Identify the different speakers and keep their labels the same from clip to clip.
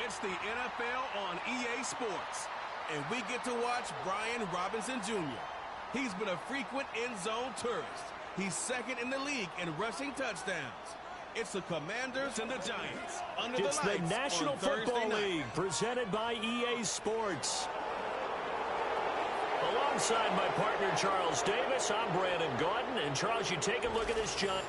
Speaker 1: It's the NFL on EA Sports, and we get to watch Brian Robinson Jr. He's been a frequent end-zone tourist. He's second in the league in rushing touchdowns. It's the Commanders and the Giants under the lights.
Speaker 2: It's the National Football League presented by EA Sports. Alongside my partner Charles Davis, I'm Brandon Gaudin. And Charles, you take a look at this Giant.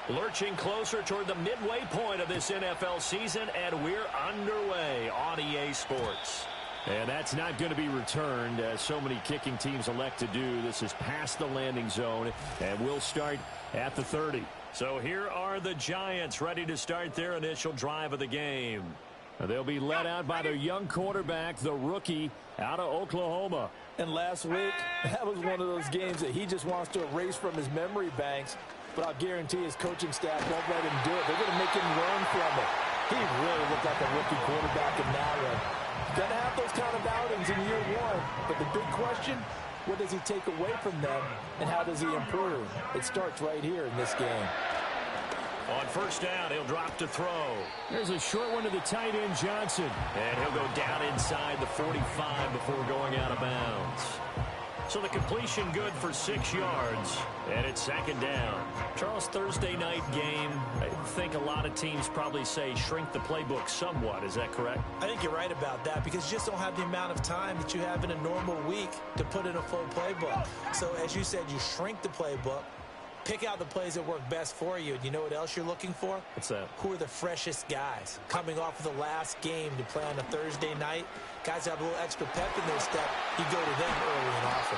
Speaker 2: Lurching closer toward the midway point of this NFL season, and we're underway on EA Sports. And that's not going to be returned, as so many kicking teams elect to do. This is past the landing zone, and we'll start at the 30. So here are the Giants ready to start their initial drive of the game. They'll be led out by their young quarterback, the rookie out of Oklahoma.
Speaker 3: And last week, that was one of those games that he just wants to erase from his memory banks. But I'll guarantee his coaching staff won't let him do it. They're going to make him learn from it. He really looked like a rookie quarterback in that one. Going to have those kind of outings in year one. But the big question, what does he take away from them, and how does he improve? It starts right here in this game.
Speaker 2: On first down, he'll drop to throw. There's a short one to the tight end, Johnson. And he'll go down inside the 45 before going out of bounds. So the completion good for 6 yards, and it's second down. Charles, Thursday night game, I think a lot of teams probably say shrink the playbook somewhat. Is that correct?
Speaker 3: I think you're right about that, because you just don't have the amount of time that you have in a normal week to put in a full playbook. So as you said, you shrink the playbook, pick out the plays that work best for you. And you know what else you're looking for?
Speaker 2: What's that?
Speaker 3: Who are the freshest guys coming off of the last game to play on a Thursday night? Guys have a little extra pep in their step. You go to them early and often.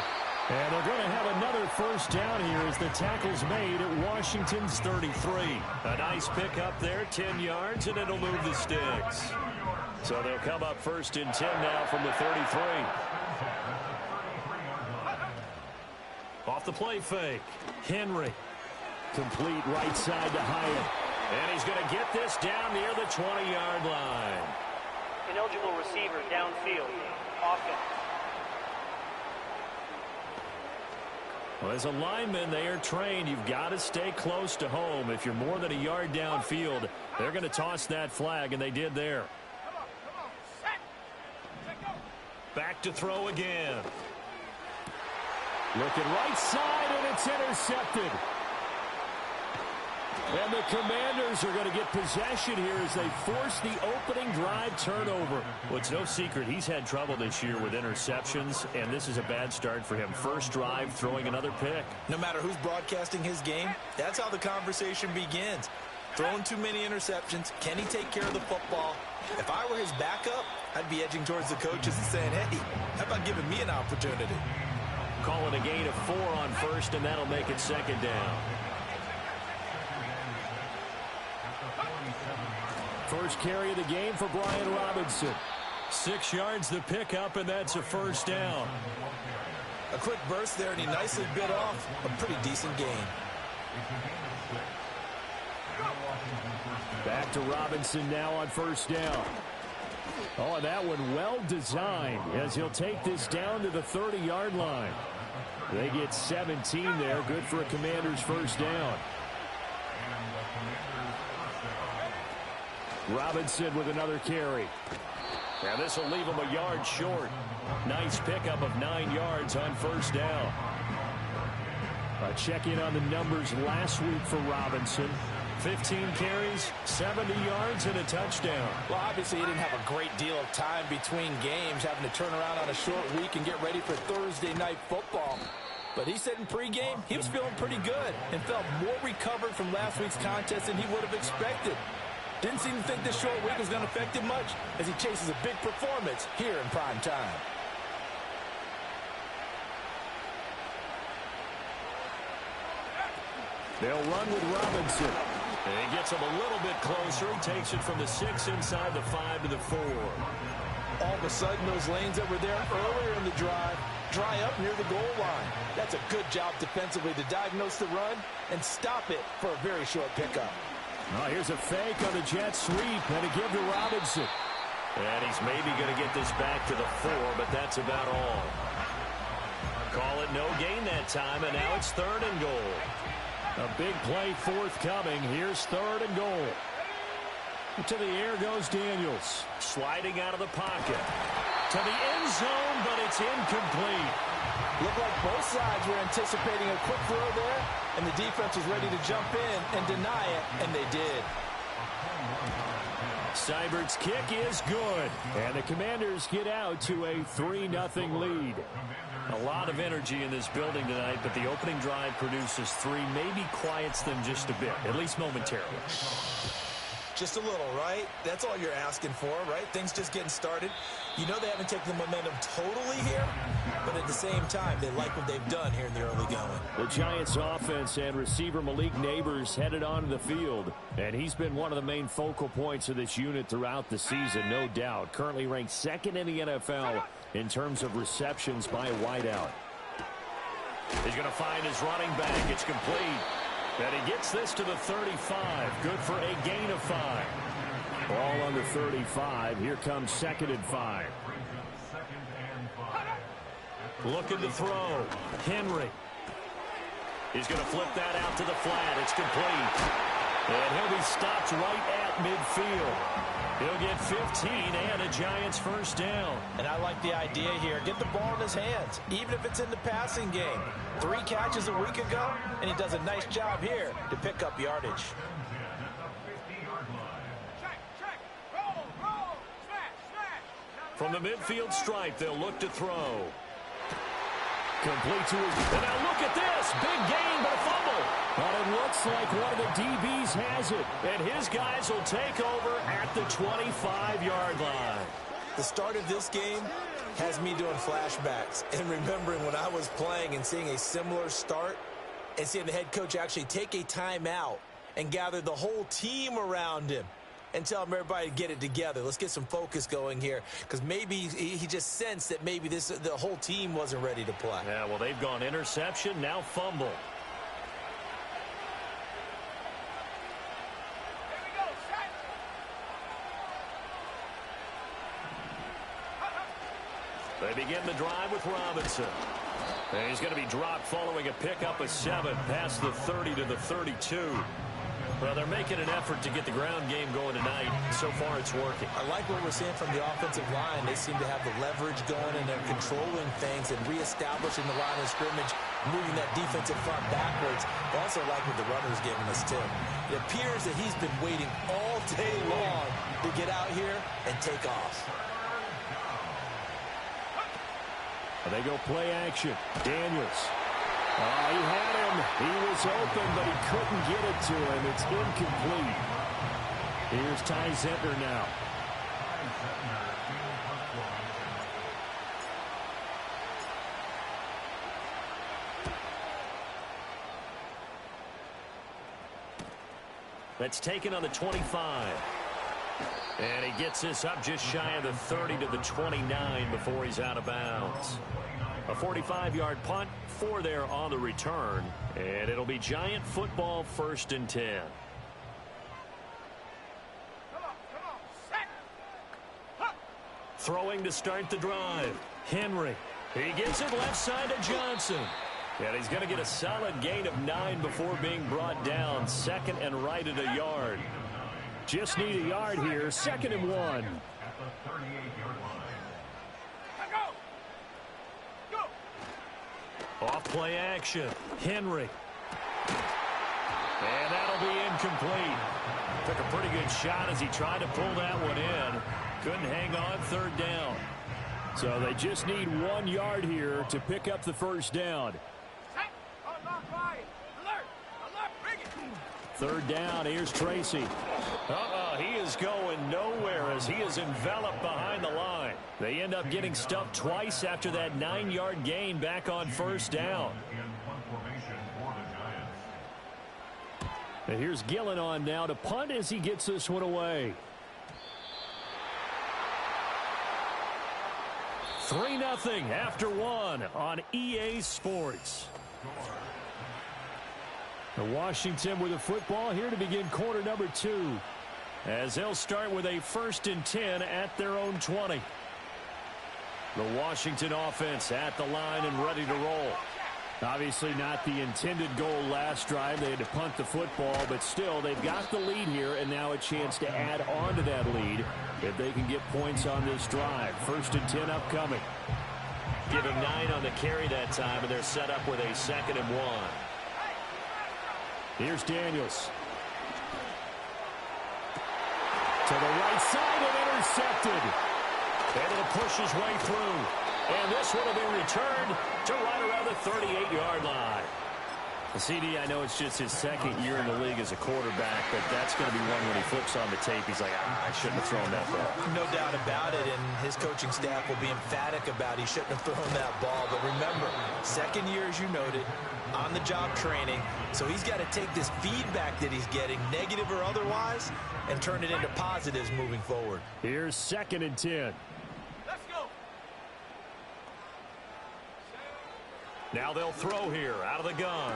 Speaker 2: And they're going to have another first down here as the tackle's made at Washington's 33. A nice pickup there, 10 yards, and it'll move the sticks. So they'll come up first and 10 now from the 33. Off the play fake. Henry. Complete right side to Hyatt. And he's going to get this down near the 20-yard line.
Speaker 4: Ineligible receiver downfield. Offense.
Speaker 2: Well, as a lineman, they are trained. You've got to stay close to home. If you're more than a yard downfield, they're going to toss that flag, and they did there. Back to throw again. Looking right side, and it's intercepted. And the Commanders are going to get possession here as they force the opening drive turnover. Well, it's no secret he's had trouble this year with interceptions, and this is a bad start for him. First drive, throwing another pick.
Speaker 3: No matter who's broadcasting his game, that's how the conversation begins. Throwing too many interceptions. Can he take care of the football? If I were his backup, I'd be edging towards the coaches and saying, hey, how about giving me an opportunity?
Speaker 2: Call it a gain of 4 on first, and that'll make it second down. First carry of the game for Brian Robinson. 6 yards the pickup, and that's a first down.
Speaker 3: A quick burst there, and he nicely bit off a pretty decent gain.
Speaker 2: Back to Robinson now on first down. Oh, and that one well designed as he'll take this down to the 30-yard line. They get 17 there. Good for a Commander's first down. Robinson with another carry. Now this will leave him a yard short. Nice pickup of 9 yards on first down. Check in on the numbers last week for Robinson. 15 carries, 70 yards, and a touchdown.
Speaker 3: Well, obviously he didn't have a great deal of time between games, having to turn around on a short week and get ready for Thursday night football. But he said in pregame he was feeling pretty good and felt more recovered from last week's contest than he would have expected. Didn't seem to think this short week was going to affect him much as he chases a big performance here in prime time.
Speaker 2: They'll run with Robinson. And he gets him a little bit closer. He takes it from the 6 inside the 5 to the 4.
Speaker 3: All of a sudden, those lanes that were there earlier in the drive dry up near the goal line. That's a good job defensively to diagnose the run and stop it for a very short pickup.
Speaker 2: Oh, here's a fake on the jet sweep and a give to Robinson. And he's maybe going to get this back to the 4, but that's about all. Call it no gain that time, and now it's 3rd and goal.
Speaker 3: A big play forthcoming. Here's 3rd and goal. To the air goes Daniels.
Speaker 2: Sliding out of the pocket. To the end zone, but it's incomplete.
Speaker 3: Looked like both sides were anticipating a quick throw there, and the defense was ready to jump in and deny it, and they did.
Speaker 2: Seibert's kick is good.
Speaker 3: And the Commanders get out to a 3-0 lead.
Speaker 2: A lot of energy in this building tonight, but the opening drive produces 3, maybe quiets them just a bit, at least momentarily.
Speaker 3: Just a little, right? That's all you're asking for, right? Things just getting started. You know they haven't taken the momentum totally here, but at the same time, they like what they've done here in the early going.
Speaker 2: The Giants offense and receiver Malik Neighbors headed onto the field, and he's been one of the main focal points of this unit throughout the season, no doubt. Currently ranked 2nd in the NFL in terms of receptions by a wideout. He's going to find his running back. It's complete. And he gets this to the 35. Good for a gain of 5.
Speaker 3: Ball under 35. Here comes 2nd and 5.
Speaker 2: Looking to throw. Henry. He's going to flip that out to the flat. It's complete. And he'll be stopped right at midfield. He'll get 15 and a Giants first down.
Speaker 3: And I like the idea here. Get the ball in his hands, even if it's in the passing game. 3 catches a week ago, and he does a nice job here to pick up yardage.
Speaker 2: From the midfield stripe, they'll look to throw. Complete to his... And now look at this. Big gain, but a fumble.
Speaker 3: But it looks like one of the DBs has it.
Speaker 2: And his guys will take over at the 25-yard line.
Speaker 3: The start of this game has me doing flashbacks and remembering when I was playing and seeing a similar start and seeing the head coach actually take a timeout and gather the whole team around him and tell him everybody to get it together. Let's get some focus going here, because maybe he just sensed that maybe the whole team wasn't ready to play.
Speaker 2: Yeah, well, they've gone interception, now fumble. They begin the drive with Robinson. And he's going to be dropped following a pickup of 7 past the 30 to the 32. Well, they're making an effort to get the ground game going tonight. So far, it's working.
Speaker 3: I like what we're seeing from the offensive line. They seem to have the leverage going, and they're controlling things and reestablishing the line of scrimmage, moving that defensive front backwards. I also like what the runner's giving us, too. It appears that he's been waiting all day long to get out here and take off.
Speaker 2: They go play action. Daniels.
Speaker 3: He had him. He was open, but he couldn't get it to him. It's incomplete. Here's Ty Zentner now.
Speaker 2: That's taken on the 25. And he gets this up just shy of the 30 to the 29 before he's out of bounds. A 45-yard punt, 4 there on the return. And it'll be Giant football, 1st and 10. Throwing to start the drive. Henry. He gets it left side to Johnson. And he's going to get a solid gain of 9 before being brought down. 2nd and right at a yard. Just need a yard here. 2nd and 1. Off play action. Henry. And that'll be incomplete. Took a pretty good shot as he tried to pull that one in. Couldn't hang on, 3rd down.
Speaker 3: So they just need 1 yard here to pick up the 1st down. 3rd down, here's Tracy.
Speaker 2: He is going nowhere as he is enveloped behind the line. They end up getting stuffed twice after that 9-yard gain back on 1st down.
Speaker 3: And here's Gillen on now to punt as he gets this one away.
Speaker 2: 3-0 after 1 on EA Sports.
Speaker 3: Washington with the football here to begin quarter number 2.
Speaker 2: as they'll start with a 1st and 10 at their own 20. The Washington offense at the line and ready to roll. Obviously not the intended goal last drive. They had to punt the football, but still they've got the lead here, and now a chance to add on to that lead if they can get points on this drive. 1st and 10 upcoming. Give him 9 on the carry that time, and they're set up with a 2nd and 1. Here's Daniels. To the right side and intercepted. Able to push his way through. And this one will be returned to right around the 38-yard line. CD, I know it's just his 2nd year in the league as a quarterback, but that's going to be one when he flips on the tape. He's like, I shouldn't have thrown that ball.
Speaker 3: No doubt about it, and his coaching staff will be emphatic about he shouldn't have thrown that ball. But remember, 2nd year, as you noted, on-the-job training. So he's got to take this feedback that he's getting, negative or otherwise, and turn it into positives moving forward.
Speaker 2: Here's 2nd and 10.
Speaker 1: Let's go.
Speaker 2: Now they'll throw here out of the gun.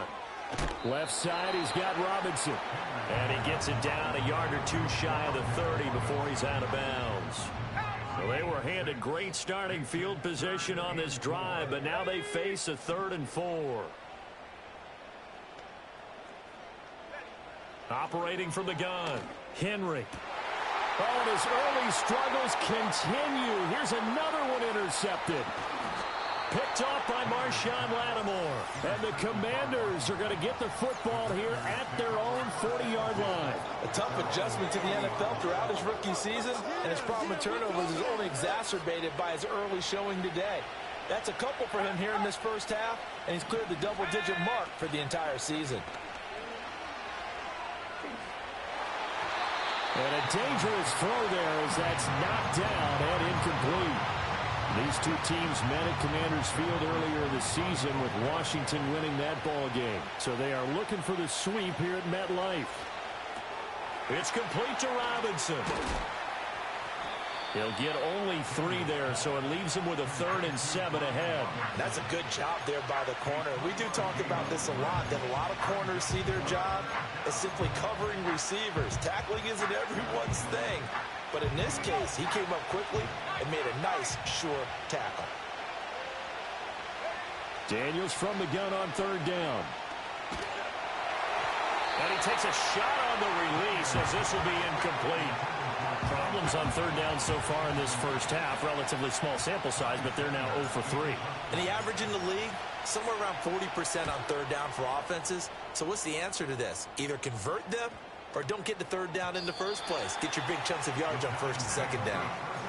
Speaker 2: Left side, he's got Robinson. And he gets it down a yard or 2 shy of the 30 before he's out of bounds. Well, they were handed great starting field position on this drive, but now they face a 3rd and 4. Operating from the gun, Henry. Oh, and his early struggles continue. Here's another one intercepted. Picked off by Marshawn Lattimore. And the Commanders are going to get the football here at their own 40-yard line.
Speaker 3: A tough adjustment to the NFL throughout his rookie season, and his problem with turnovers is only exacerbated by his early showing today. That's a couple for him here in this first half, and he's cleared the double-digit mark for the entire season.
Speaker 2: And a dangerous throw there as that's knocked down and incomplete. These two teams met at Commanders Field earlier in the season with Washington winning that ball game. So they are looking for the sweep here at MetLife. It's complete to Robinson. He'll get only 3 there, so it leaves him with a 3rd and 7 ahead.
Speaker 3: That's a good job there by the corner. We do talk about this a lot, that a lot of corners see their job as simply covering receivers. Tackling isn't everyone's thing. But in this case, he came up quickly and made a nice, sure tackle.
Speaker 2: Daniels from the gun on 3rd down. And he takes a shot on the release as this will be incomplete. Problems on 3rd down so far in this first half. Relatively small sample size, but they're now 0 for 3.
Speaker 3: And the average in the league, somewhere around 40% on 3rd down for offenses. So what's the answer to this? Either convert them or don't get the 3rd down in the first place. Get your big chunks of yards on 1st and 2nd down.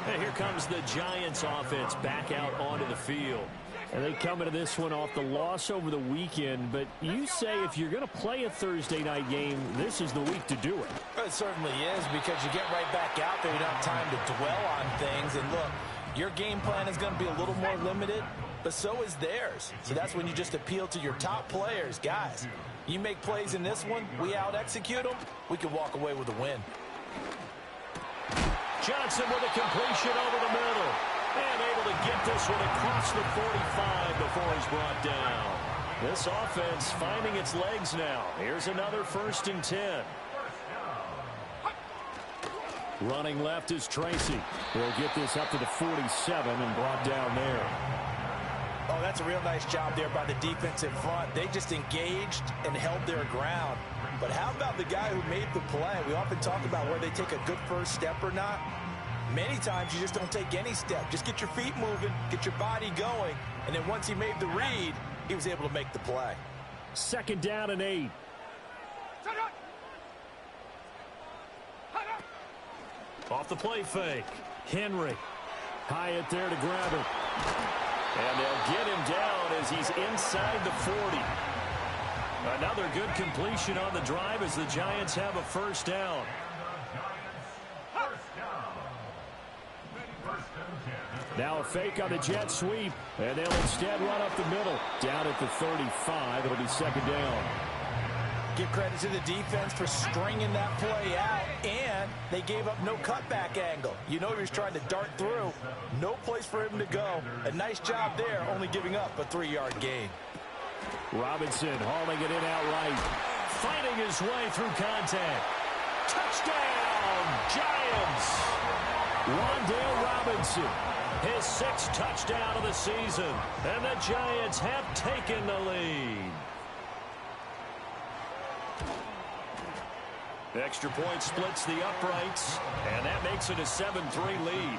Speaker 2: And here comes the Giants offense back out onto the field. And they come into this one off the loss over the weekend. But you say if you're going to play a Thursday night game, this is the week to do it.
Speaker 3: It certainly is, because you get right back out there. You don't have time to dwell on things. And look, your game plan is going to be a little more limited, but so is theirs. So that's when you just appeal to your top players. Guys, you make plays in this one, we out-execute them, we can walk away with a win.
Speaker 2: Johnson with a completion over the middle. And able to get this one across the 45 before he's brought down. This offense finding its legs now. Here's another 1st and 10. Running left is Tracy. He'll get this up to the 47 and brought down there.
Speaker 3: Oh, that's a real nice job there by the defensive front. They just engaged and held their ground. But how about the guy who made the play? We often talk about whether they take a good first step or not. Many times you just don't take any step. Just get your feet moving, get your body going, and then once he made the read, he was able to make the play.
Speaker 2: 2nd down and 8. Off the play fake. Henry. Hyatt there to grab it. And they'll get him down as he's inside the 40. Another good completion on the drive as the Giants have a 1st down. Now a fake on the jet sweep, and they'll instead run up the middle. Down at the 35, it'll be 2nd down.
Speaker 3: Give credit to the defense for stringing that play out, and they gave up no cutback angle. You know he was trying to dart through. No place for him to go. A nice job there, only giving up a 3-yard gain.
Speaker 2: Robinson hauling it in outright. Fighting his way through contact. Touchdown, Giants. Wan'Dale Robinson, his 6th touchdown of the season, and the Giants have taken the lead. Extra point splits the uprights, and that makes it a 7-3 lead.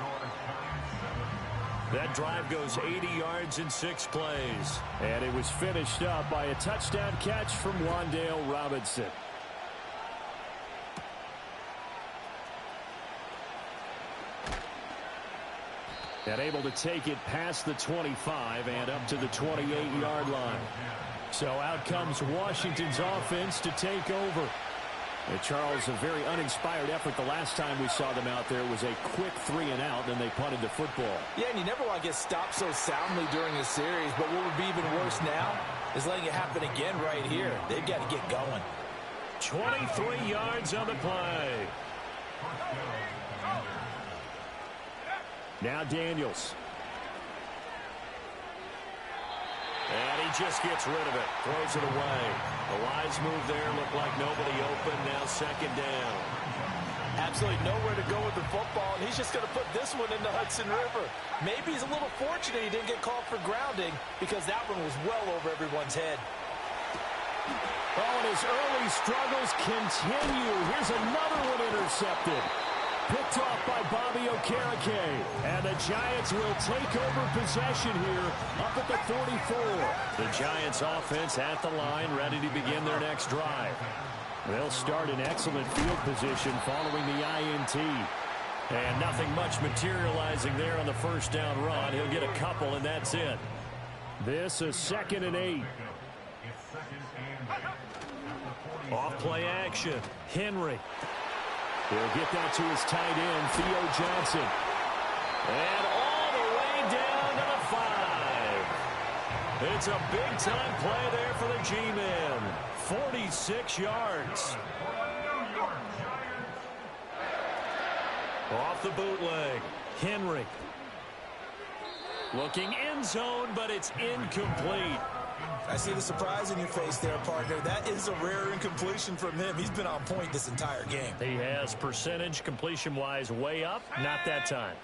Speaker 2: That drive goes 80 yards in 6 plays.
Speaker 3: And it was finished up by a touchdown catch from Wan'Dale Robinson. And able to take it past the 25 and up to the 28-yard line. So out comes Washington's offense to take over. And Charles, a very uninspired effort the last time we saw them out there was a quick 3-and-out, and they punted the football.
Speaker 5: Yeah, and you never want to get stopped so soundly during a series, but what would be even worse now is letting it happen again right here. They've got to get going.
Speaker 2: 23 yards on the play.
Speaker 3: Now Daniels.
Speaker 2: And he just gets rid of it. Throws it away. The wise move there. Looked like nobody open. Now 2nd down.
Speaker 5: Absolutely nowhere to go with the football, and he's just going to put this one in the Hudson River. Maybe he's a little fortunate he didn't get called for grounding because that one was well over everyone's head.
Speaker 3: Oh, and his early struggles continue. Here's another one intercepted. Picked off by Bobby Okereke. And the Giants will take over possession here up at the 44.
Speaker 2: The Giants offense at the line, ready to begin their next drive.
Speaker 3: They'll start in excellent field position following the INT.
Speaker 2: And nothing much materializing there on the 1st down run. He'll get a couple, and that's it.
Speaker 3: This is 2nd and 8.
Speaker 2: Off play action. Henry.
Speaker 3: He'll get that to his tight end, Theo Johnson.
Speaker 2: And all the way down to the 5. It's a big-time play there for the G-men. 46 yards. Off the bootleg. Henry. Looking end zone, but it's incomplete.
Speaker 5: I see the surprise in your face there, partner. That is a rare incompletion from him. He's been on point this entire game.
Speaker 2: He has percentage completion-wise way up. Not that time.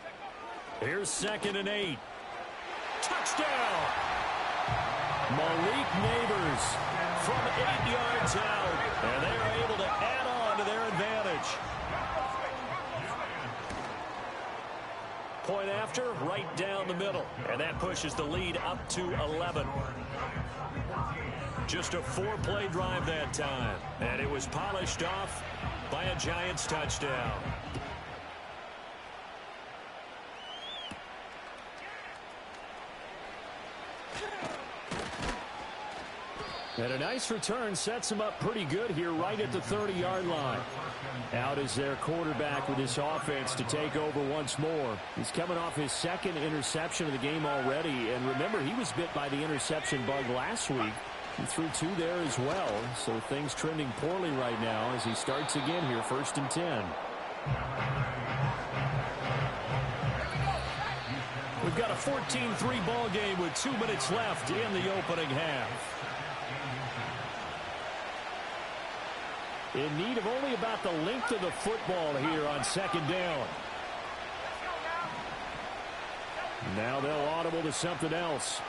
Speaker 2: Here's 2nd and 8. Touchdown!
Speaker 3: Malik Neighbors
Speaker 2: from 8 yards out. And they are able to add on to their advantage. Point after, right down the middle. And that pushes the lead up to 11. Just a 4-play drive that time. And it was polished off by a Giants touchdown.
Speaker 3: And a nice return sets him up pretty good here right at the 30-yard line. Out is their quarterback with this offense to take over once more. He's coming off his 2nd interception of the game already. And remember, he was bit by the interception bug last week. He threw 2 there as well. So things trending poorly right now as he starts again here, 1st and 10.
Speaker 2: We've got a 14-3 ball game with 2 minutes left in the opening half.
Speaker 3: In need of only about the length of the football here on 2nd down. Now they'll audible to something else.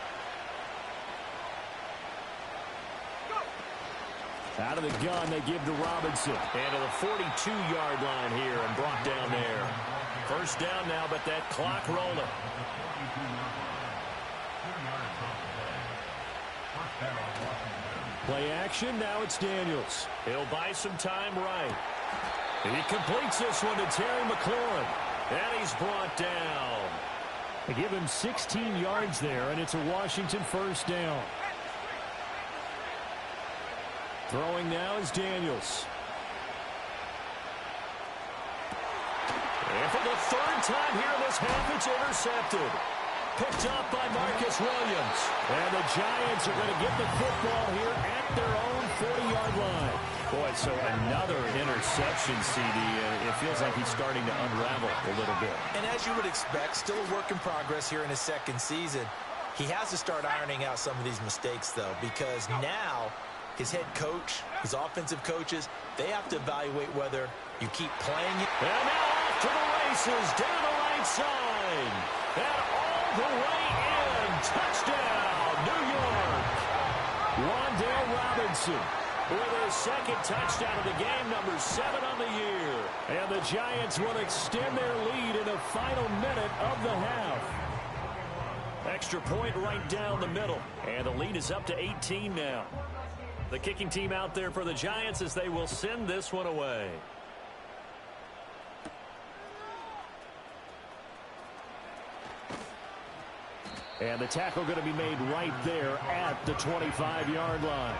Speaker 3: Out of the gun, they give to Robinson.
Speaker 2: And to the 42-yard line here and brought down there. 1st down now, but that clock rolling.
Speaker 3: Play action, now it's Daniels.
Speaker 2: He'll buy some time right. He completes this one to Terry McLaurin. And he's brought down.
Speaker 3: They give him 16 yards there, and it's a Washington 1st down. Throwing now is Daniels.
Speaker 2: And for the 3rd time here in this half, it's intercepted. Picked up by Marcus Williams.
Speaker 3: And the Giants are going to get the football here at their own 40-yard line.
Speaker 2: Boy, so another interception, CD. It feels like he's starting to unravel a little bit.
Speaker 5: And as you would expect, still a work in progress here in his 2nd season. He has to start ironing out some of these mistakes, though, because now his head coach, his offensive coaches, they have to evaluate whether you keep playing it.
Speaker 2: And now off to the races, down the right side, and all the way in. Touchdown, New York. Wan'Dale Robinson with his second touchdown of the game, number 7 on the year. And the Giants will extend their lead in the final minute of the half. Extra point right down the middle. And the lead is up to 18 now. The kicking team out there for the Giants as they will send this one away. And the tackle going to be made right there at the 25-yard line.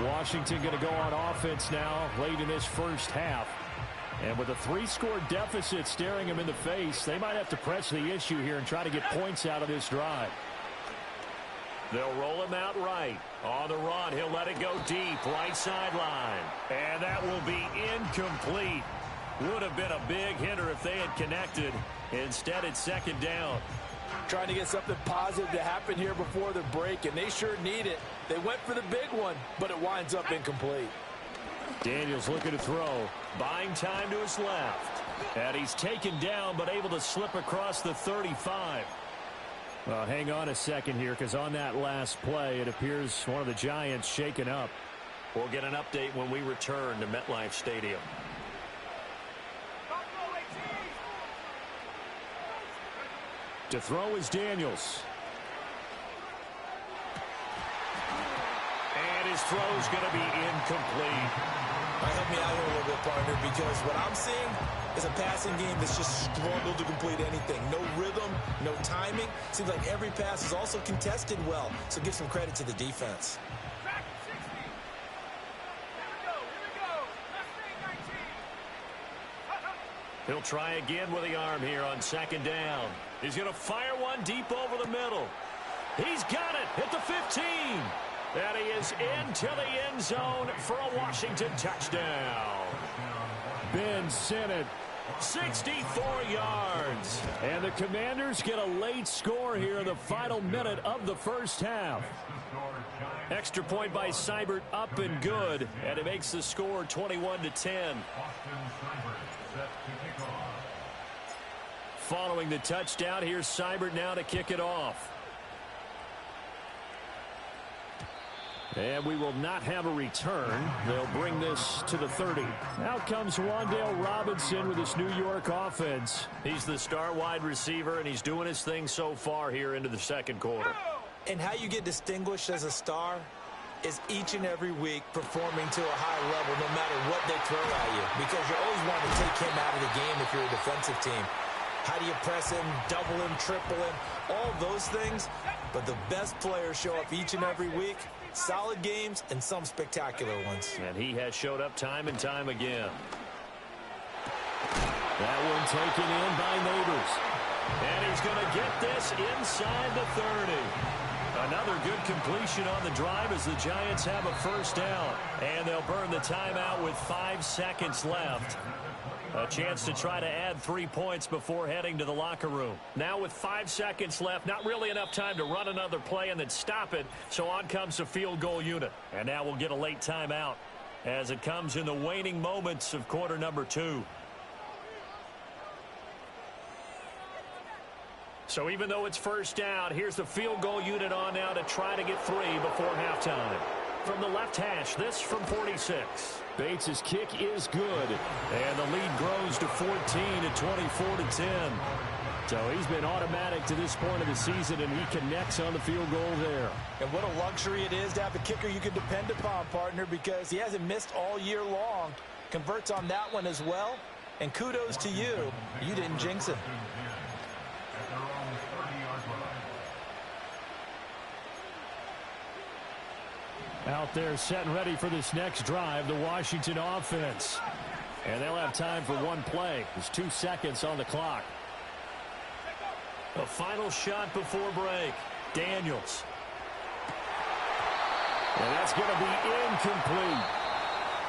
Speaker 2: Washington going to go on offense now late in this first half. And with a 3-score deficit staring him in the face, they might have to press the issue here and try to get points out of this drive. They'll roll him out right. On the run, he'll let it go deep, right sideline. And that will be incomplete. Would have been a big hitter if they had connected. Instead, it's second down.
Speaker 3: Trying to get something positive to happen here before the break, and they sure need it. They went for the big one, but it winds up incomplete.
Speaker 2: Daniels looking to throw. Buying time to his left. And he's taken down, but able to slip across the 35. Well, hang on a second here, because on that last play, it appears one of the Giants shaken up. We'll get an update when we return to MetLife Stadium. To throw is Daniels. And his throw's going to be incomplete.
Speaker 5: Help me out here a little bit, partner, because what I'm seeing is a passing game that's just struggled to complete anything. No rhythm, no timing. Seems like every pass is also contested well, so give some credit to the defense.
Speaker 2: He'll try again with the arm here on second down. He's going to fire one deep over the middle. He's got it at the 15. And he is into the end zone for a Washington touchdown. Ben sent it 64 yards. And the Commanders get a late score here in the final minute of the first half. Extra point by Seibert up and good. And it makes the score 21-10. Following the touchdown, here's Seibert now to kick it off. And we will not have a return. They'll bring this to the 30. Out comes Wan'Dale Robinson with his New York offense. He's the star wide receiver, and he's doing his thing so far here into the second quarter.
Speaker 5: And how you get distinguished as a star is each and every week performing to a high level no matter what they throw at you, because you always want to take him out of the game if you're a defensive team. How do you press him, double him, triple him, all those things? But the best players show up each and every week. Solid games and some spectacular ones.
Speaker 2: And he has showed up time and time again. That one taken in by Neighbors. And he's going to get this inside the 30. Another good completion on the drive as the Giants have a first down. And they'll burn the timeout with 5 seconds left. A chance to try to add 3 points before heading to the locker room. Now with 5 seconds left, not really enough time to run another play and then stop it. So on comes the field goal unit. And now we'll get a late timeout as it comes in the waning moments of quarter number 2. So even though it's first down, here's the field goal unit on now to try to get 3 before halftime. From the left hash, this from 46. Bates' kick is good. And the lead grows to 14 at 24-10. So he's been automatic to this point of the season, and he connects on the field goal there.
Speaker 5: And what a luxury it is to have a kicker you can depend upon, partner, because he hasn't missed all year long. Converts on that one as well. And kudos to you. You didn't jinx him.
Speaker 2: Out there set and ready for this next drive, the Washington offense. And they'll have time for one play. There's 2 seconds on the clock. A final shot before break. Daniels. And that's going to be incomplete.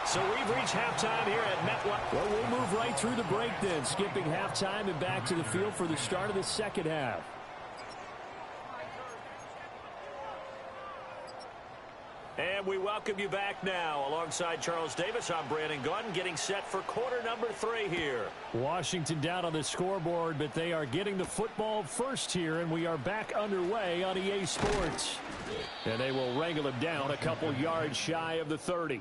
Speaker 2: So we've reached halftime here at MetLife. Well, we'll move right through the break then, skipping halftime and back to the field for the start of the second half. And we welcome welcome you back now. Alongside Charles Davis, I'm Brandon Gaudin, getting set for quarter number 3 here.
Speaker 3: Washington down on the scoreboard, but they are getting the football first here, and we are back underway on EA Sports. And they will wrangle him down a couple yards shy of the 30.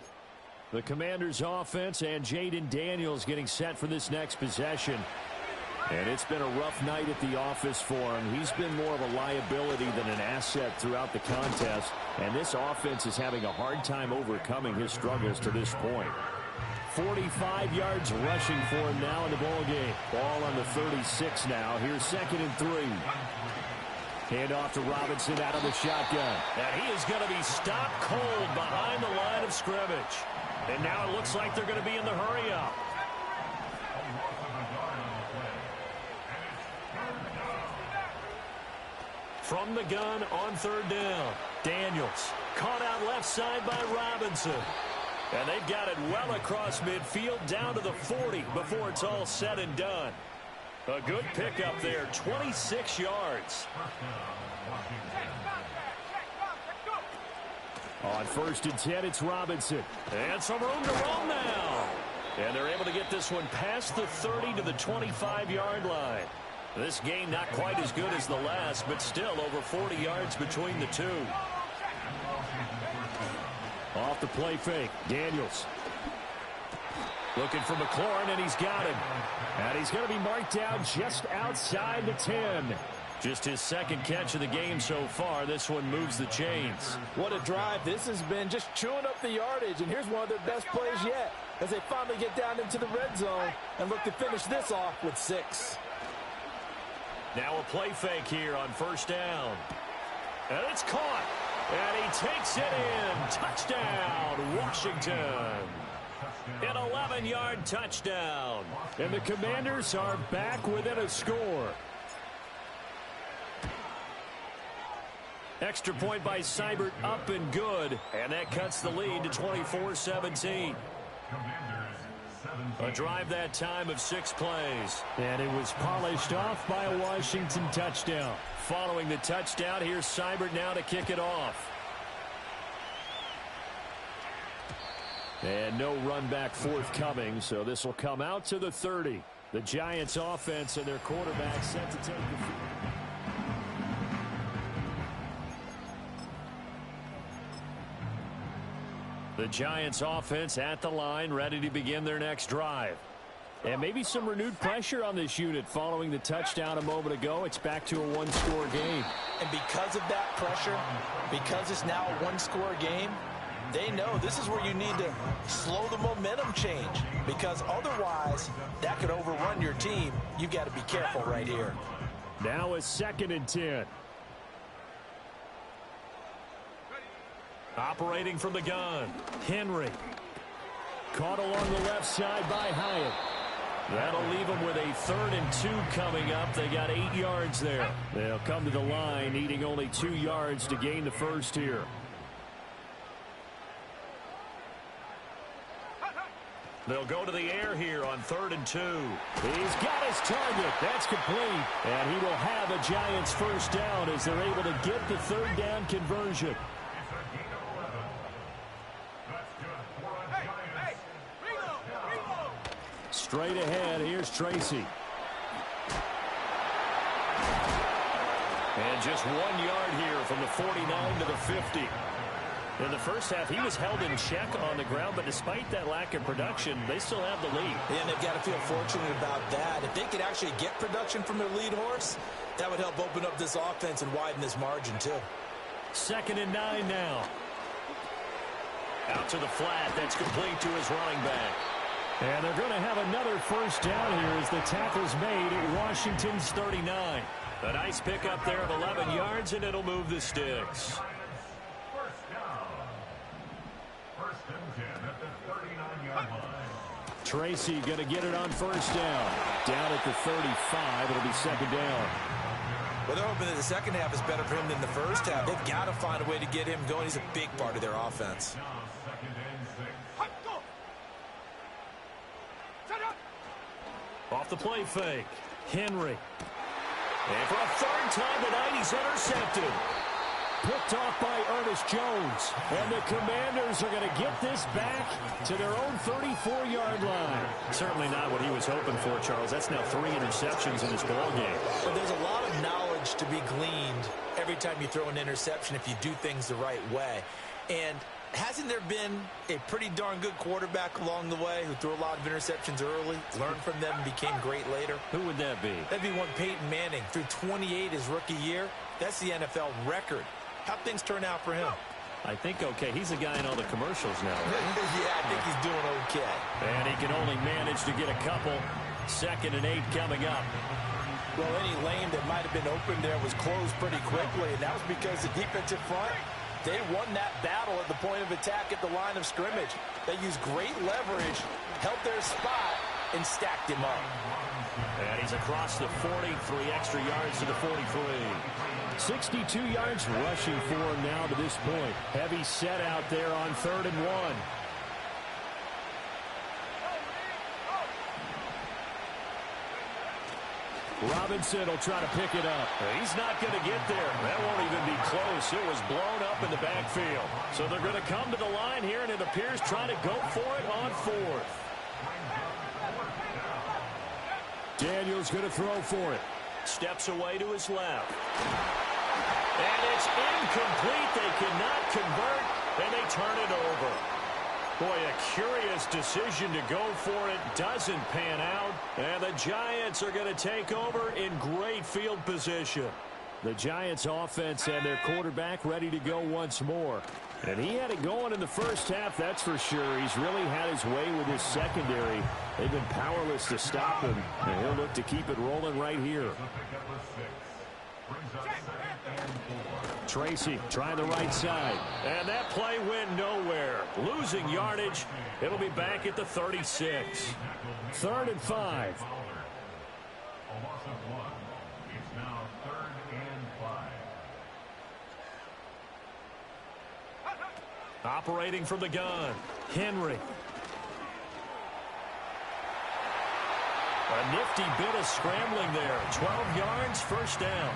Speaker 3: The Commanders' offense and Jaden Daniels getting set for this next possession. And it's been a rough night at the office for him. He's been more of a liability than an asset throughout the contest. And this offense is having a hard time overcoming his struggles to this point. 45 yards rushing for him now in the ballgame. Ball on the 36 now. Here's 2nd and 3. Hand off to Robinson out of the shotgun.
Speaker 2: And he is going to be stopped cold behind the line of scrimmage. And now it looks like they're going to be in the hurry-up. From the gun on 3rd down. Daniels caught out left side by Robinson. And they've got it well across midfield down to the 40 before it's all said and done. A good pickup there, 26 yards.
Speaker 3: On 1st and 10, it's Robinson.
Speaker 2: And some room to roll now. And they're able to get this one past the 30 to the 25-yard line. This game not quite as good as the last, but still over 40 yards between the two.
Speaker 3: Off the play fake, Daniels.
Speaker 2: Looking for McLaurin, and he's got him.
Speaker 3: And he's going to be marked down just outside the 10.
Speaker 2: Just his 2nd catch of the game so far. This one moves the chains.
Speaker 3: What a drive this has been, just chewing up the yardage. And here's one of their best plays yet as they finally get down into the red zone and look to finish this off with 6.
Speaker 2: Now a play fake here on 1st down. And it's caught. And he takes it in. Touchdown, Washington. An 11-yard touchdown.
Speaker 3: And the Commanders are back within a score.
Speaker 2: Extra point by Seibert, up and good. And that cuts the lead to 24-17. A drive that time of 6 plays.
Speaker 3: And it was polished off by a Washington touchdown.
Speaker 2: Following the touchdown, here's Seibert now to kick it off.
Speaker 3: And no run back forthcoming, so this will come out to the 30. The Giants offense and their quarterback set to take the field.
Speaker 2: The Giants offense at the line, ready to begin their next drive.
Speaker 3: And maybe some renewed pressure on this unit following the touchdown a moment ago. It's back to a 1-score game.
Speaker 5: And because of that pressure, because it's now a 1-score game, they know this is where you need to slow the momentum change, because otherwise that could overrun your team. You've got to be careful right here.
Speaker 3: Now a 2nd and 10.
Speaker 2: Operating from the gun,
Speaker 3: Henry. Caught along the left side by Hyatt.
Speaker 2: That'll leave them with a 3rd and 2 coming up. They got 8 yards there.
Speaker 3: They'll come to the line, needing only 2 yards to gain the first here.
Speaker 2: They'll go to the air here on 3rd and 2.
Speaker 3: He's got his target. That's complete. And he will have a Giants first down as they're able to get the 3rd down conversion. Straight ahead, here's Tracy.
Speaker 2: And just 1 yard here from the 49 to the 50. In the first half, he was held in check on the ground, but despite that lack of production, they still have the lead.
Speaker 5: And they've got to feel fortunate about that. If they could actually get production from their lead horse, that would help open up this offense and widen this margin, too.
Speaker 2: 2nd and 9 now. Out to the flat. That's complete to his running back.
Speaker 3: And they're going to have another first down here as the tackle's made at Washington's 39.
Speaker 2: A nice pickup there of 11 yards, and it'll move the sticks.
Speaker 3: Tracy going to get it on first down. Down at the 35. It'll be 2nd down.
Speaker 5: Well, they're hoping that the second half is better for him than the first half. They've got to find a way to get him going. He's a big part of their offense.
Speaker 2: Off the play fake.
Speaker 3: Henry.
Speaker 2: And for a 3rd time tonight, he's intercepted. Picked off by Ernest Jones. And the Commanders are going to get this back to their own 34-yard line. Certainly not what he was hoping for, Charles. That's now 3 interceptions in this ball game.
Speaker 5: But there's a lot of knowledge to be gleaned every time you throw an interception if you do things the right way. And hasn't there been a pretty darn good quarterback along the way who threw a lot of interceptions early, learned from them, and became great later?
Speaker 2: Who would that be?
Speaker 5: That'd be one Peyton Manning. Threw 28 his rookie year. That's the NFL record. How'd things turn out for him?
Speaker 2: I think okay. He's a guy in all the commercials now, right?
Speaker 5: Yeah, I think he's doing okay.
Speaker 2: And he can only manage to get a couple. 2nd and 8 coming up.
Speaker 3: Well, any lane that might have been open there was closed pretty quickly, and that was because the defensive front, they won that battle at the point of attack at the line of scrimmage. They used great leverage, held their spot, and stacked him up.
Speaker 2: And he's across the 40, 3 extra yards to the 43. 62 yards rushing for him now to this point. Heavy set out there on 3rd and 1. Robinson will try to pick it up. He's not going to get there. That won't even be close. It was blown up in the backfield. So they're going to come to the line here, and it appears trying to go for it on 4th. Daniels going to throw for it. Steps away to his left. And it's incomplete. They cannot convert, and they turn it over. Boy, a curious decision to go for it. Doesn't pan out. And the Giants are going to take over in great field position. The Giants offense and their quarterback ready to go once more. And he had it going in the first half, that's for sure. He's really had his way with his secondary. They've been powerless to stop him. And he'll look to keep it rolling right here. Tracy trying the right side. And that play went nowhere. Losing yardage. It'll be back at the 36. 3rd and 5. Operating from the gun. Henry. A nifty bit of scrambling there. 12 yards, 1st down.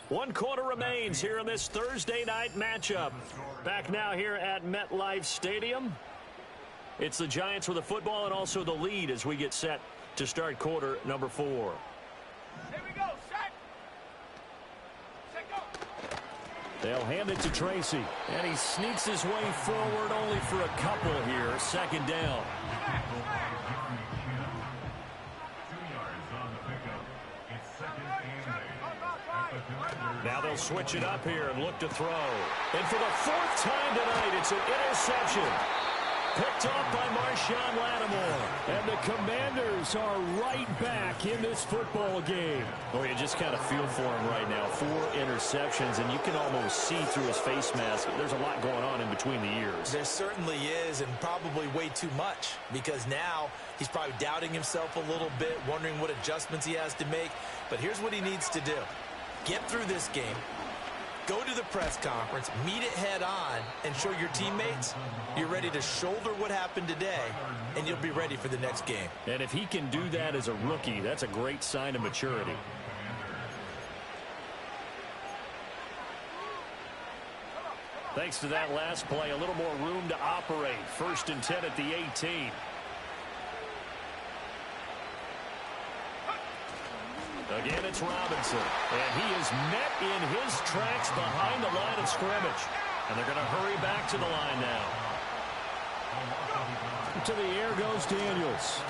Speaker 2: One quarter remains here in this Thursday night matchup. Back now here at MetLife Stadium. It's the Giants with the football and also the lead as we get set to start quarter number 4.
Speaker 6: Here we go, set. Set, go.
Speaker 2: They'll hand it to Tracy. And he sneaks his way forward only for a couple here. 2nd down. Now they'll switch it up here and look to throw. And for the 4th time tonight, it's an interception. Picked off by Marshawn Lattimore. And the Commanders are right back in this football game. Oh, you just kind of feel for him right now. 4 interceptions, and you can almost see through his face mask. There's a lot going on in between the ears.
Speaker 5: There certainly is, and probably way too much, because now he's probably doubting himself a little bit, wondering what adjustments he has to make. But here's what he needs to do. Get through this game, go to the press conference, meet it head on, and show your teammates you're ready to shoulder what happened today, and you'll be ready for the next game.
Speaker 2: And if he can do that as a rookie, that's a great sign of maturity. Thanks to that last play, a little more room to operate. 1st and 10 at the 18. Again, it's Robinson. And he is met in his tracks behind the line of scrimmage. And they're going to hurry back to the line now. To the air goes Daniels.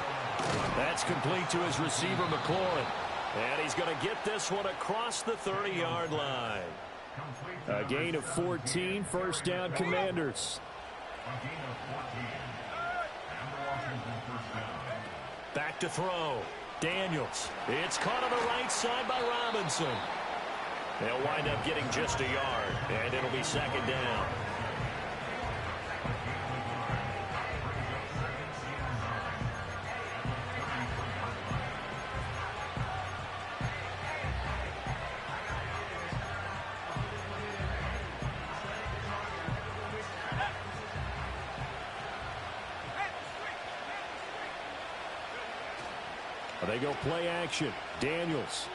Speaker 2: That's complete to his receiver, McLaurin. And he's going to get this one across the 30-yard line. A gain of 14, 1st down, Commanders. Back to throw. Daniels. It's caught on the right side by Robinson. They'll wind up getting just a yard, and it'll be 2nd down. They go play action. Daniels.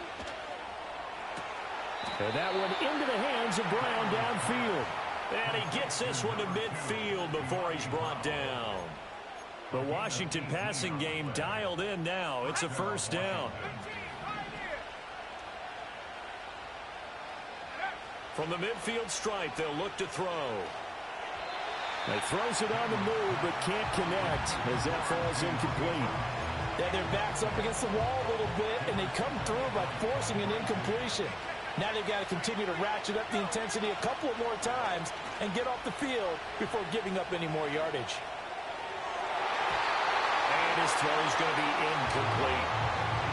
Speaker 2: And that one into the hands of Brown downfield. And he gets this one to midfield before he's brought down. The Washington passing game dialed in now. It's a first down. From the midfield stripe, they'll look to throw. He throws it on the move, but can't connect as that falls incomplete.
Speaker 3: Yeah, their back's up against the wall a little bit, and they come through by forcing an incompletion. Now they've got to continue to ratchet up the intensity a couple of more times and get off the field before giving up any more yardage.
Speaker 2: And his throw is going to be incomplete.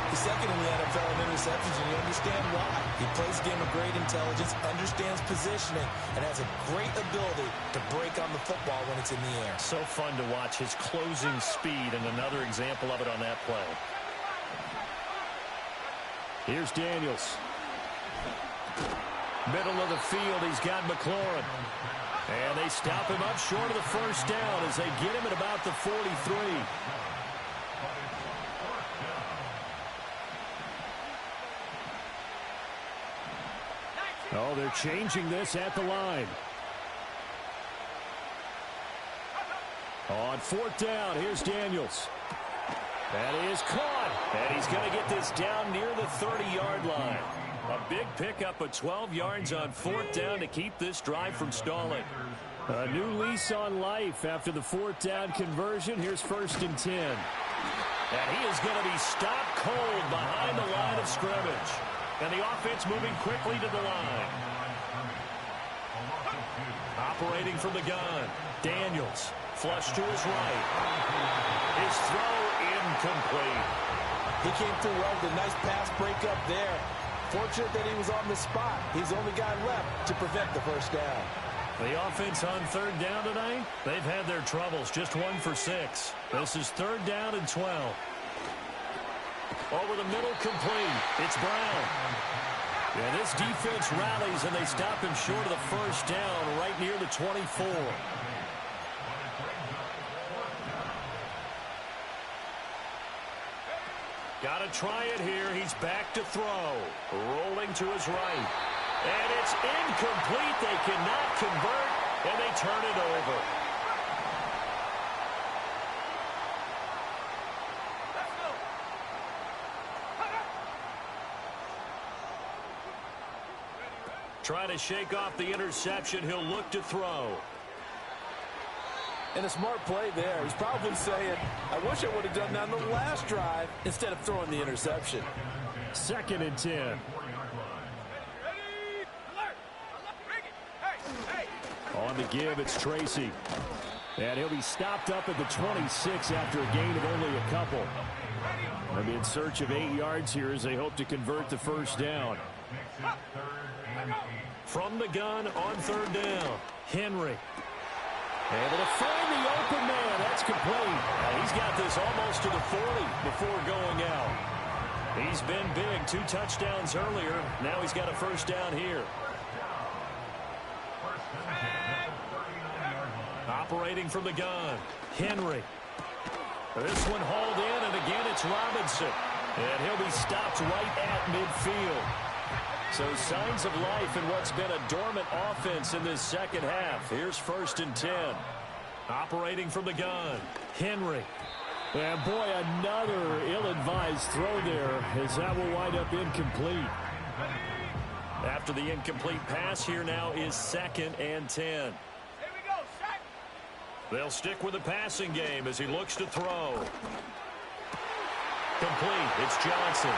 Speaker 5: He's second in the NFL in interceptions, and you understand why. He plays a game of great intelligence, understands positioning, and has a great ability to break on the football when it's in the air.
Speaker 2: So fun to watch his closing speed, and another example of it on that play. Here's Daniels. Middle of the field, he's got McLaurin. And they stop him up short of the first down as they get him at about the 43. Oh, they're changing this at the line. On fourth down, here's Daniels. That is caught. And he's going to get this down near the 30-yard line. A big pickup of 12 yards on fourth down to keep this drive from stalling. A new lease on life after the fourth down conversion. Here's 1st and 10. And he is going to be stopped cold behind the line of scrimmage. And the offense moving quickly to the line. Operating from the gun. Daniels. Flush to his right. His throw incomplete.
Speaker 3: He came through well with a nice pass breakup there. Fortunate that he was on the spot. He's the only guy left to prevent the first down.
Speaker 2: The offense on third down tonight, they've had their troubles. Just 1 for 6. This is 3rd down and 12. Over the middle, complete. It's Brown. Yeah, this defense rallies, and they stop him short of the first down right near the 24. Got to try it here. He's back to throw. Rolling to his right. And it's incomplete. They cannot convert, and they turn it over. Try to shake off the interception. He'll look to throw.
Speaker 3: And a smart play there. He's probably saying, I wish I would have done that on the last drive instead of throwing the interception.
Speaker 2: 2nd and 10. On the give, it's Tracy. And he'll be stopped up at the 26 after a gain of only a couple. They'll be in search of 8 yards here as they hope to convert the first down. From the gun on third down, Henry. Able to find the open man. That's complete. He's got this almost to the 40 before going out. He's been big. 2 touchdowns earlier. Now he's got a first down here. Operating from the gun, Henry. This one hauled in, and again it's Robinson. And he'll be stopped right at midfield. So signs of life in what's been a dormant offense in this second half. Here's 1st and 10. Operating from the gun, Henry. And boy, another ill-advised throw there as that will wind up incomplete. After the incomplete pass, here now is 2nd and 10. They'll stick with the passing game as he looks to throw. Complete. It's Johnson.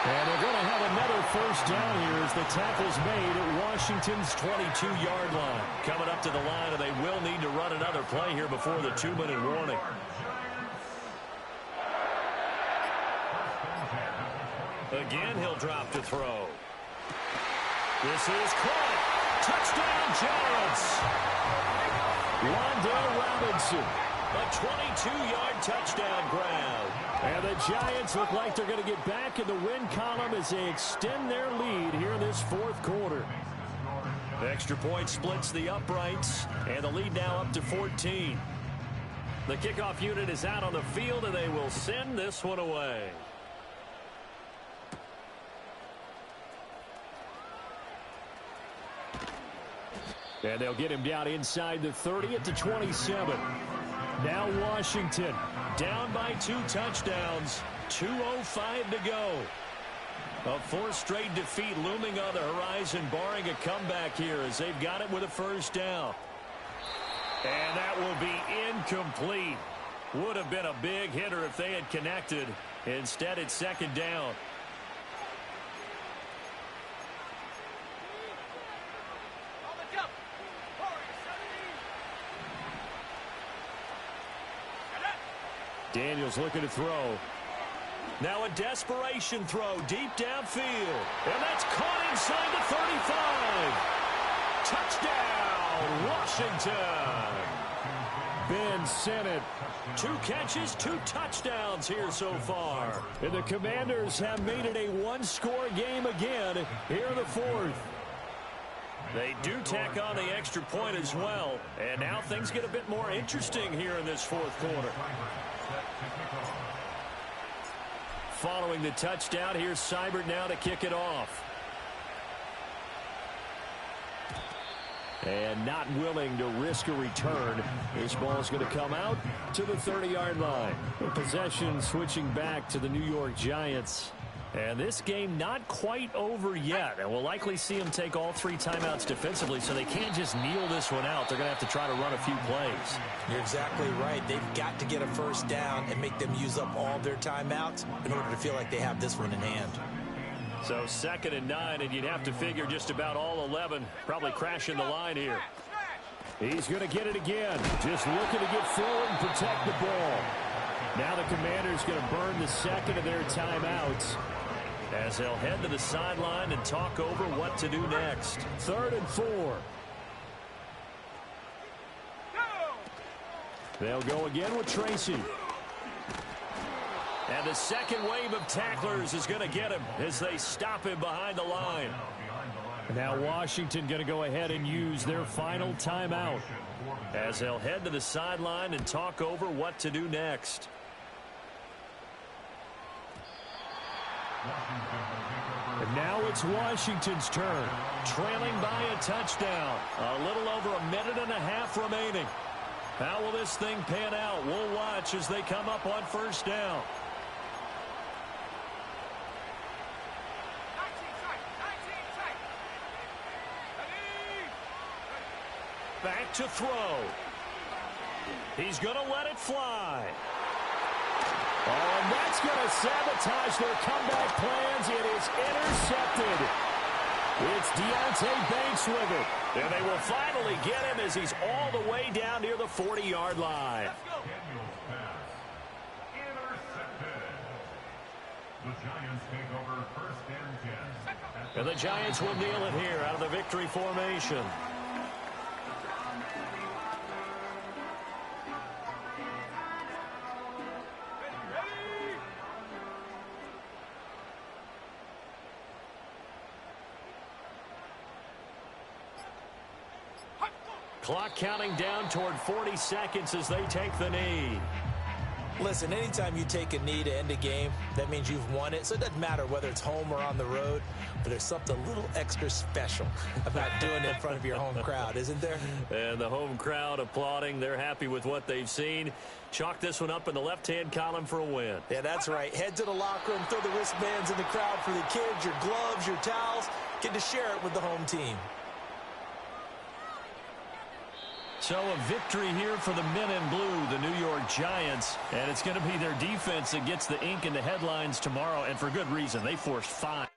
Speaker 2: And they're going to have another first down here as the tackle's made at Washington's 22-yard line. Coming up to the line, and they will need to run another play here before the 2-minute warning. Again, he'll drop to throw. This is caught. Touchdown, Giants. Wan'Dale Robinson. A 22-yard touchdown grab. And the Giants look like they're going to get back in the win column as they extend their lead here in this 4th quarter. The extra point splits the uprights, and the lead now up to 14. The kickoff unit is out on the field, and they will send this one away. And they'll get him down inside the 30 at the 27. Now Washington down by 2 touchdowns. 2:05 to go. A 4th straight defeat looming on the horizon, barring a comeback here as they've got it with a first down. And that will be incomplete. Would have been a big hitter if they had connected. Instead, it's 2nd down. Daniels looking to throw. Now a desperation throw deep downfield. And that's caught inside the 35. Touchdown, Washington. Ben Sinnott. 2 catches, 2 touchdowns here so far. And the Commanders have made it a 1-score game again here in the 4th. They do tack on the extra point as well. And now things get a bit more interesting here in this 4th quarter. Following the touchdown, here's Seibert now to kick it off. And not willing to risk a return. This ball is going to come out to the 30-yard line. Possession switching back to the New York Giants. And this game not quite over yet. And we'll likely see them take all 3 timeouts defensively, so they can't just kneel this one out. They're going to have to try to run a few plays.
Speaker 5: You're exactly right. They've got to get a first down and make them use up all their timeouts in order to feel like they have this one in hand.
Speaker 2: So 2nd and 9, and you'd have to figure just about all 11 probably crashing the line here. He's going to get it again. Just looking to get forward and protect the ball. Now the Commanders going to burn the 2nd of their timeouts, as they'll head to the sideline and talk over what to do next. 3rd and 4. They'll go again with Tracy. And the 2nd wave of tacklers is going to get him as they stop him behind the line. Now Washington going to go ahead and use their final timeout, as they'll head to the sideline and talk over what to do next. And now it's Washington's turn, trailing by a touchdown. A little over a minute and a half remaining. How will this thing pan out? We'll watch as they come up on first down. Back to throw. He's going to let it fly. Oh, and that's going to sabotage their comeback plans. It is intercepted. It's Deontay Banks with it. And they will finally get him as he's all the way down near the 40-yard line. And the Giants will kneel it here out of the victory formation. Clock counting down toward 40 seconds as they take the knee.
Speaker 5: Listen, anytime you take a knee to end a game, that means you've won it. So it doesn't matter whether it's home or on the road, but there's something a little extra special about doing it in front of your home crowd, isn't there?
Speaker 2: And the home crowd applauding. They're happy with what they've seen. Chalk this one up in the left-hand column for a win.
Speaker 5: Yeah, that's right. Head to the locker room, throw the wristbands in the crowd for the kids, your gloves, your towels. Get to share it with the home team.
Speaker 2: So a victory here for the men in blue, the New York Giants. And it's going to be their defense that gets the ink in the headlines tomorrow, and for good reason. They forced 5.